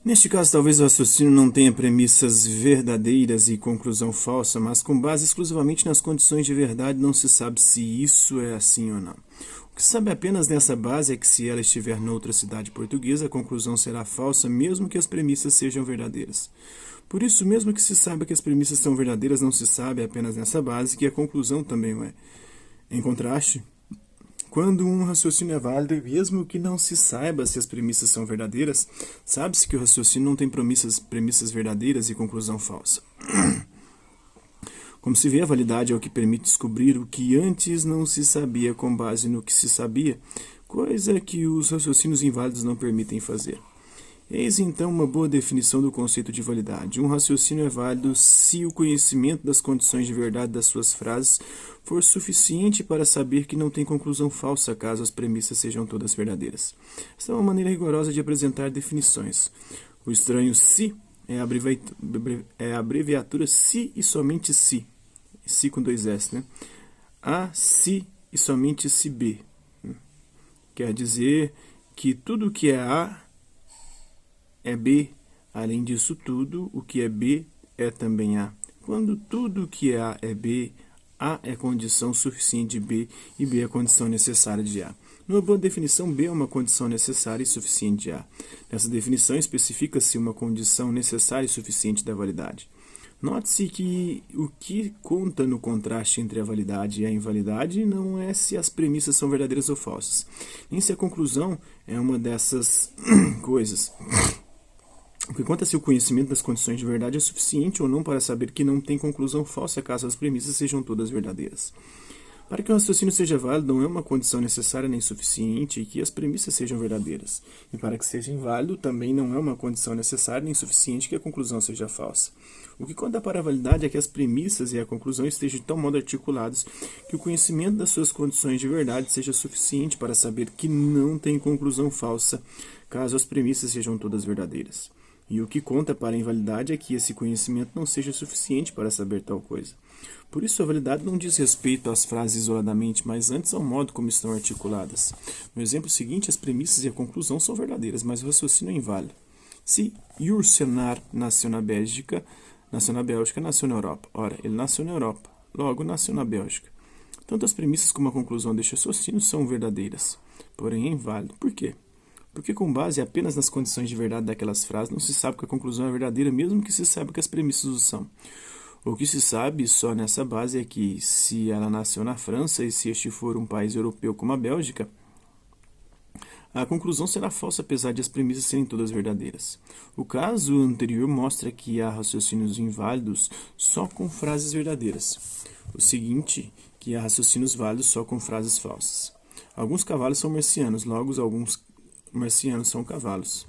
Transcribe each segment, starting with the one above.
Neste caso, talvez o raciocínio não tenha premissas verdadeiras e conclusão falsa, mas com base exclusivamente nas condições de verdade, não se sabe se isso é assim ou não. O que se sabe apenas nessa base é que se ela estiver noutra cidade portuguesa, a conclusão será falsa, mesmo que as premissas sejam verdadeiras. Por isso, mesmo que se saiba que as premissas são verdadeiras, não se sabe apenas nessa base que a conclusão também o é. Em contraste, quando um raciocínio é válido, mesmo que não se saiba se as premissas são verdadeiras, sabe-se que o raciocínio não tem premissas verdadeiras e conclusão falsa. Como se vê, a validade é o que permite descobrir o que antes não se sabia com base no que se sabia, coisa que os raciocínios inválidos não permitem fazer. Eis então uma boa definição do conceito de validade. Um raciocínio é válido se o conhecimento das condições de verdade das suas frases for suficiente para saber que não tem conclusão falsa caso as premissas sejam todas verdadeiras. Esta é uma maneira rigorosa de apresentar definições. O estranho se é a abreviatura se e somente se. Se com dois S, né? A, se e somente se B. Quer dizer que tudo que é A é B, além disso tudo, o que é B é também A. Quando tudo que é A é B, A é condição suficiente de B e B é condição necessária de A. Numa boa definição, B é uma condição necessária e suficiente de A. Nessa definição, especifica-se uma condição necessária e suficiente da validade. Note-se que o que conta no contraste entre a validade e a invalidade não é se as premissas são verdadeiras ou falsas, nem se a conclusão é uma dessas coisas. O que conta é se o conhecimento das condições de verdade é suficiente ou não para saber que não tem conclusão falsa caso as premissas sejam todas verdadeiras. Para que o raciocínio seja válido, não é uma condição necessária nem suficiente que as premissas sejam verdadeiras. E para que seja inválido, também não é uma condição necessária nem suficiente que a conclusão seja falsa. O que conta para a validade é que as premissas e a conclusão estejam de tal modo articulados que o conhecimento das suas condições de verdade seja suficiente para saber que não tem conclusão falsa, caso as premissas sejam todas verdadeiras. E o que conta para a invalidade é que esse conhecimento não seja suficiente para saber tal coisa. Por isso, a validade não diz respeito às frases isoladamente, mas antes ao modo como estão articuladas. No exemplo seguinte, as premissas e a conclusão são verdadeiras, mas o raciocínio é inválido. Se Jursenar nasceu na Bélgica, nasceu na Europa. Ora, ele nasceu na Europa, logo nasceu na Bélgica. Tanto as premissas como a conclusão deste raciocínio são verdadeiras, porém é inválido. Por quê? Porque com base apenas nas condições de verdade daquelas frases, não se sabe que a conclusão é verdadeira, mesmo que se saiba que as premissas o são. O que se sabe só nessa base é que, se ela nasceu na França e se este for um país europeu como a Bélgica, a conclusão será falsa apesar de as premissas serem todas verdadeiras. O caso anterior mostra que há raciocínios inválidos só com frases verdadeiras. O seguinte, que há raciocínios válidos só com frases falsas. Alguns cavalos são marcianos, logo alguns marcianos são cavalos.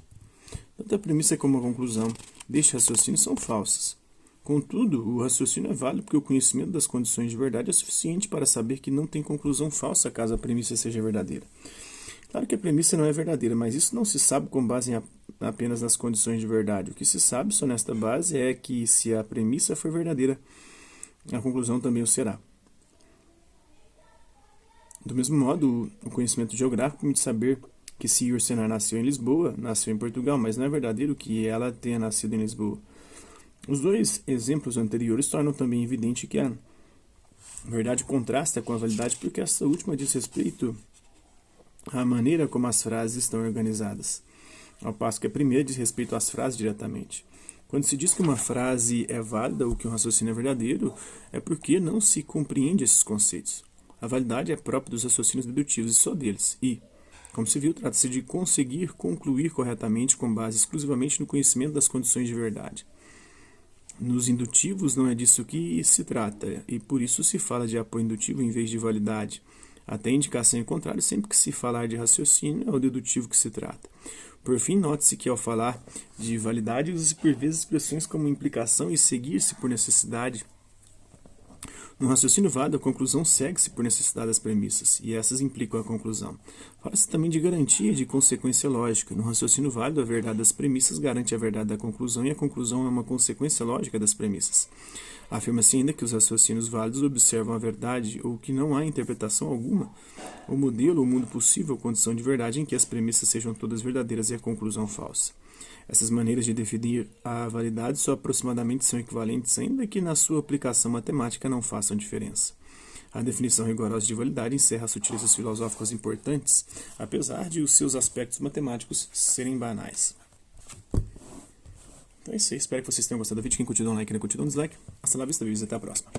Tanto a premissa como a conclusão deste raciocínio são falsas. Contudo, o raciocínio é válido porque o conhecimento das condições de verdade é suficiente para saber que não tem conclusão falsa caso a premissa seja verdadeira. Claro que a premissa não é verdadeira, mas isso não se sabe com base apenas nas condições de verdade. O que se sabe só nesta base é que, se a premissa for verdadeira, a conclusão também o será. Do mesmo modo, o conhecimento geográfico permite saber que, se Jursenar nasceu em Lisboa, nasceu em Portugal, mas não é verdadeiro que ela tenha nascido em Lisboa. Os dois exemplos anteriores tornam também evidente que a verdade contrasta com a validade, porque essa última diz respeito à maneira como as frases estão organizadas, ao passo que a primeira diz respeito às frases diretamente. Quando se diz que uma frase é válida ou que um raciocínio é verdadeiro, é porque não se compreende esses conceitos. A validade é própria dos raciocínios dedutivos e só deles, e, como se viu, trata-se de conseguir concluir corretamente com base exclusivamente no conhecimento das condições de verdade. Nos indutivos não é disso que se trata, e por isso se fala de apoio indutivo em vez de validade. Até indicação em contrário, sempre que se falar de raciocínio, é o dedutivo que se trata. Por fim, note-se que ao falar de validade, usa-se por vezes expressões como implicação e seguir-se por necessidade. No raciocínio válido, a conclusão segue-se por necessidade das premissas, e essas implicam a conclusão. Fala-se também de garantia e de consequência lógica. No raciocínio válido, a verdade das premissas garante a verdade da conclusão, e a conclusão é uma consequência lógica das premissas. Afirma-se ainda que os raciocínios válidos observam a verdade, ou que não há interpretação alguma, o modelo ou mundo possível, condição de verdade em que as premissas sejam todas verdadeiras e a conclusão falsa. Essas maneiras de definir a validade só aproximadamente são equivalentes, ainda que na sua aplicação matemática não façam diferença. A definição rigorosa de validade encerra sutilezas filosóficas importantes, apesar de os seus aspectos matemáticos serem banais. Então é isso aí, espero que vocês tenham gostado do vídeo. Quem curtiu, dá um like, quem não curtiu, dá um dislike. Hasta la vista, vídeos, até a próxima.